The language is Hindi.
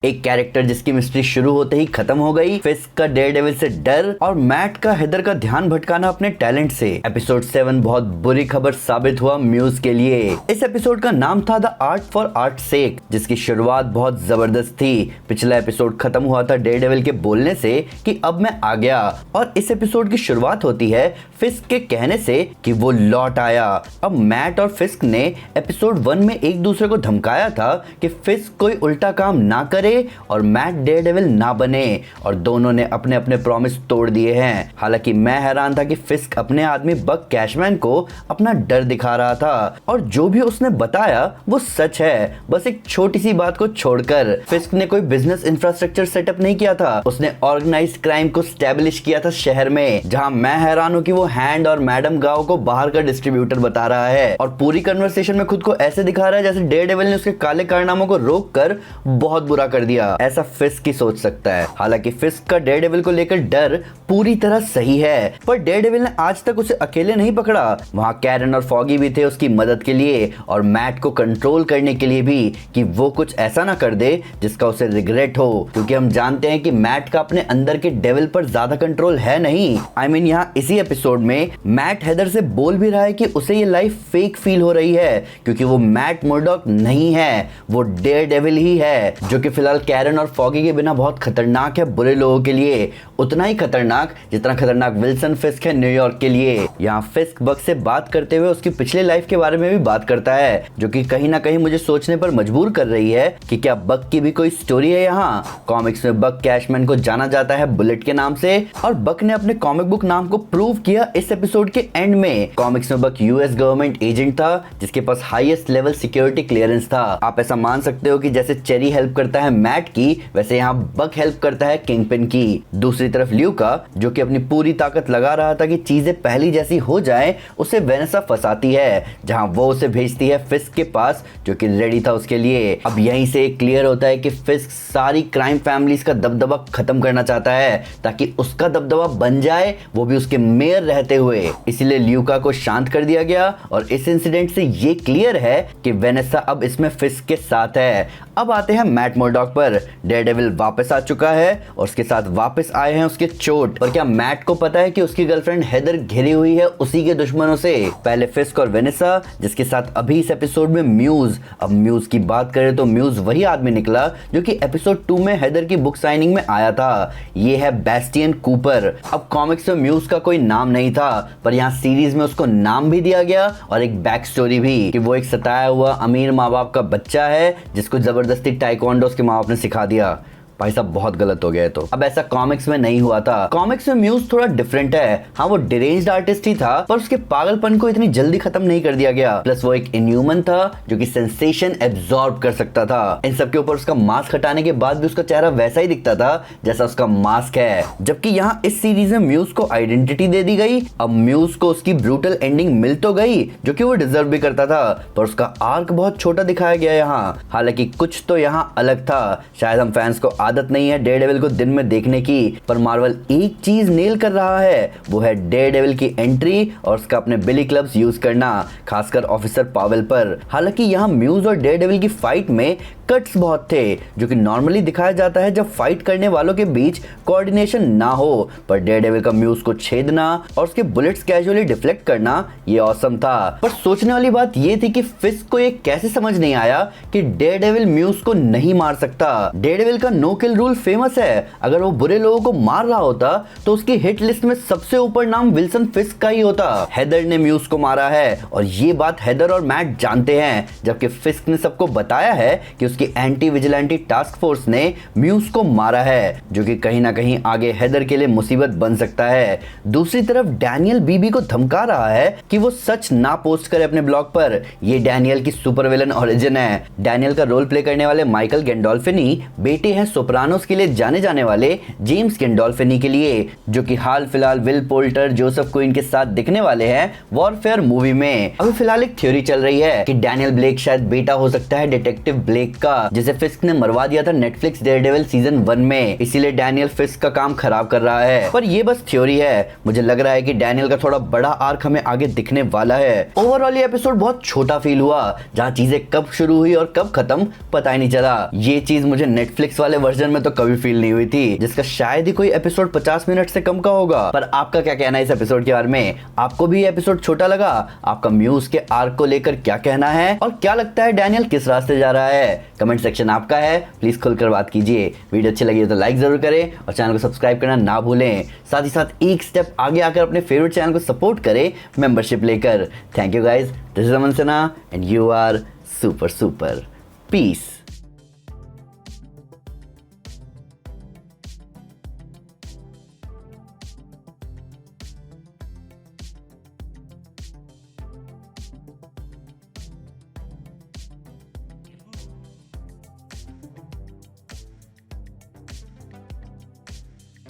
एक कैरेक्टर जिसकी मिस्ट्री शुरू होते ही खत्म हो गई, फिस्क का डेयरडेविल से डर और मैट का हेदर का ध्यान भटकाना अपने टैलेंट से। एपिसोड 7 बहुत बुरी खबर साबित हुआ म्यूज के लिए। इस एपिसोड का नाम था द आर्ट फॉर आर्ट सेक, जिसकी शुरुआत बहुत जबरदस्त थी। पिछला एपिसोड खत्म हुआ था डेयरडेविल के बोलने से कि अब मैं आ गया, और इस एपिसोड की शुरुआत होती है फिस्क के कहने से कि वो लौट आया। अब मैट और फिस्क ने एपिसोड 1 में एक दूसरे को धमकाया था कि फिस्क कोई उल्टा काम ना करे और मैट डेयरडेविल ना बने, और दोनों ने अपने अपने प्रॉमिस तोड़ दिए हैं। हालांकि मैं हैरान था कि फिस्क अपने आदमी बक कैशमैन को अपना डर दिखा रहा था, और जो भी उसने बताया वो सच है। बस एक छोटी सी बात को छोड़कर फिस्क ने कोई बिजनेस इंफ्रास्ट्रक्चर सेटअप नहीं किया था, उसने ऑर्गेनाइज्ड क्राइम को स्टैब्लिश किया था शहर में, जहां मैं हैरान हूं कि वो हैंड और मैडम गाओ को बाहर का डिस्ट्रीब्यूटर बता रहा है, और पूरी कन्वर्सेशन में खुद को ऐसे दिखा रहा है जैसे डेयरडेविल ने उसके काले कारनामों को रोक कर बहुत बुरा कर दिया। ऐसा फिस्क ही सोच सकता है। हालांकि फिस्क का डेयरडेविल को लेकर डर पूरी तरह सही है, पर डेयरडेविल ने आज तक उसे अकेले नहीं पकड़ा। वहां कैरन और फॉगी भी थे उसकी मदद के लिए और मैट को कंट्रोल करने के लिए भी, कि वो कुछ ऐसा ना कर दे जिसका उसे रिग्रेट हो, क्योंकि हम जानते हैं कि मैट का अपने अंदर के डेविल पर ज्यादा कंट्रोल है नहीं। आई मीन यहाँ इसी एपिसोड में मैट हेदर से बोल भी रहा है कि उसे ये लाइफ फेक फील हो रही है, क्योंकि वो मैट मुर्डॉक नहीं है, वो डेयरडेविल ही है, जो कि फिलहाल कैरन और फॉगी के बिना बहुत खतरनाक है बुरे लोगों के लिए, उतना ही खतरनाक जितना खतरनाक विल्सन फिस्क है न्यूयॉर्क के लिए। यहाँ फिस्क बक से बात करते हुए उसकी पिछले लाइफ के बारे में भी बात करता है, जो कि कहीं ना कहीं मुझे सोचने पर मजबूर कर रही है कि क्या बक की भी कोई स्टोरी है। यहाँ कॉमिक्स में बक कैशमैन को जाना जाता है बुलेट के नाम से, और बक ने अपने कॉमिक बुक नाम को प्रूव किया इस एपिसोड के एंड में। कॉमिक्स में बक यूएस गवर्नमेंट एजेंट था जिसके पास हाईएस्ट लेवल सिक्योरिटी क्लियरेंस था। आप ऐसा मान सकते हो कि जैसे चेरी हेल्प करता है मैट की, वैसे यहाँ बक हेल्प करता है किंगपिन की। दूसरी तरफ ल्यूका, जो कि अपनी पूरी ताकत लगा रहा था कि चीजें पहली जैसी हो जाएं, उसे वेनेसा फंसाती है, जहां वो उसे भेजती है फिस्क के पास, जो कि रेडी था उसके लिए। अब यहीं से एक क्लियर होता है कि फिस्क सारी क्राइम फैमिलीज का दबदबा खत्म करना चाहता है, ताकि उसका दबदबा बन जाए, वो भी उसके मेयर रहते हुए। इसलिए ल्यूका को शांत कर दिया गया, और इस इंसिडेंट से ये क्लियर है कि वेनेसा अब इसमें फिस्क के साथ है। अब आते हैं मैट मुर्डॉक पर। डेयरडेविल वापस आ चुका है और उसके साथ वापस आए हैं उसके चोट। और क्या मैट को पता है कि उसकी गर्लफ्रेंड हेदर घिरी हुई है उसी के दुश्मनों से? पहले फिस्क और वेनेसा, जिसके साथ अभी इस एपिसोड में म्यूज। अब म्यूज की बात करें तो म्यूज वही आदमी निकला जो कि एपिसोड 2 में हेदर की बुक साइनिंग में आया था। ये है बैस्टियन कूपर। अब कॉमिक्स में म्यूज का कोई नाम नहीं था, पर यहाँ सीरीज में उसको नाम भी दिया गया और एक बैक स्टोरी भी, कि वो एक सताया हुआ अमीर माँ बाप का बच्चा है जिसको जबरदस्ती टाइकोंडो उसके माँ बाप ने सिखा दिया। भाई साहब बहुत गलत हो गया है। तो अब ऐसा कॉमिक्स में नहीं हुआ था। कॉमिक्स में म्यूज थोड़ा डिफरेंट है। हाँ, वो डिरेंज्ड आर्टिस्ट ही था, पर उसके पागलपन को इतनी जल्दी खत्म नहीं कर दिया गया। प्लस वो एक इनह्यूमन था जो कि सेंसेशन एब्जॉर्ब कर सकता था। इन सब के ऊपर उसका मास्क हटाने के बाद भी उसका चेहरा वैसा ही दिखता था जैसा उसका मास्क है। जबकि यहाँ इस सीरीज में म्यूज को आइडेंटिटी दे दी गई। अब म्यूज को उसकी ब्रूटल एंडिंग मिल तो गई, जो कि वो डिजर्व भी करता था, पर उसका आर्क बहुत छोटा दिखाया गया यहाँ। हालांकि कुछ तो यहाँ अलग था। शायद हम फैंस को आदत नहीं है डेयरडेविल को दिन में देखने की, पर मार्वल एक चीज नेल कर रहा है, वो है डेयरडेविल की एंट्री और उसका अपने बिली क्लब्स यूज करना, खासकर ऑफिसर पावेल पर। हालांकि यहाँ म्यूज और डेयरडेविल की फाइट में कट्स बहुत थे, जो कि नॉर्मली दिखाया जाता है जब फाइट करने वालों के बीच कोऑर्डिनेशन ना हो, पर डेयरडेविल का म्यूज को छेदना और उसके बुलेट्स कैजुअली डिफ्लेक्ट करना ये ऑसम था। पर सोचने वाली बात ये थी कि फिस्क को ये कैसे समझ नहीं आया कि डेयरडेविल म्यूज को नहीं मार सकता। डेयरडेविल का नो किल रूल फेमस है। अगर वो बुरे लोगों को मार रहा होता तो उसकी हिट लिस्ट में सबसे ऊपर नाम विल्सन फिस्क का ही होता। हेदर ने म्यूज को मारा है, और ये बात हेदर और मैट जानते हैं, जबकि फिस्क ने सबको बताया है कि उसकी एंटी विजिलेंटी टास्क फोर्स ने म्यूज को मारा है, जो कि कहीं ना कहीं आगे हेदर के लिए मुसीबत बन सकता है। दूसरी तरफ डैनियल बीबी को धमका रहा है कि वो सच ना पोस्ट करे अपने ब्लॉग पर। ये डैनियल की सुपर विलन ओरिजिन है। डैनियल का रोल प्ले करने वाले माइकल गैंडोल्फिनी बेटे हैं सोप्रानोस के लिए जाने जाने वाले जेम्स गैंडोल्फिनी के लिए, जो कि हाल फिलहाल विल पोल्टर, जोसेफ क्वीन के साथ दिखने वाले हैं वॉरफेयर मूवी में। अभी फिलहाल एक थ्योरी चल रही है कि डैनियल ब्लेक शायद बेटा हो सकता है डिटेक्टिव ब्लेक का, का, जिसे फिस्क ने मरवा दिया था नेटफ्लिक्स डेयरडेविल सीजन 1 में। इसीलिए डैनियल फिस्क का काम खराब कर रहा है, पर ये बस थ्योरी है। मुझे लग रहा है कि डैनियल का थोड़ा बड़ा आर्क हमें आगे दिखने वाला है। ओवरऑल ये एपिसोड बहुत छोटा फील हुआ, जहाँ चीजें कब शुरू हुई और कब खत्म पता ही नहीं चला। ये चीज मुझे नेटफ्लिक्स वाले वर्जन में तो कभी फील नहीं हुई थी, जिसका शायद ही कोई एपिसोड 50 मिनट से कम का होगा। पर आपका क्या कहना है इस एपिसोड के बारे में? आपको भी ये एपिसोड छोटा लगा? आपका म्यूज के आर्क को लेकर क्या कहना है, और क्या लगता है डैनियल किस रास्ते जा रहा है? कमेंट सेक्शन आपका है, प्लीज खुलकर बात कीजिए। वीडियो अच्छी लगी तो लाइक जरूर करें और चैनल को सब्सक्राइब करना ना भूलें। साथ ही साथ एक स्टेप आगे आकर अपने फेवरेट चैनल को सपोर्ट करें मेंबरशिप लेकर। Thank you guys, this is Aman Sinha and you are super super. Piece.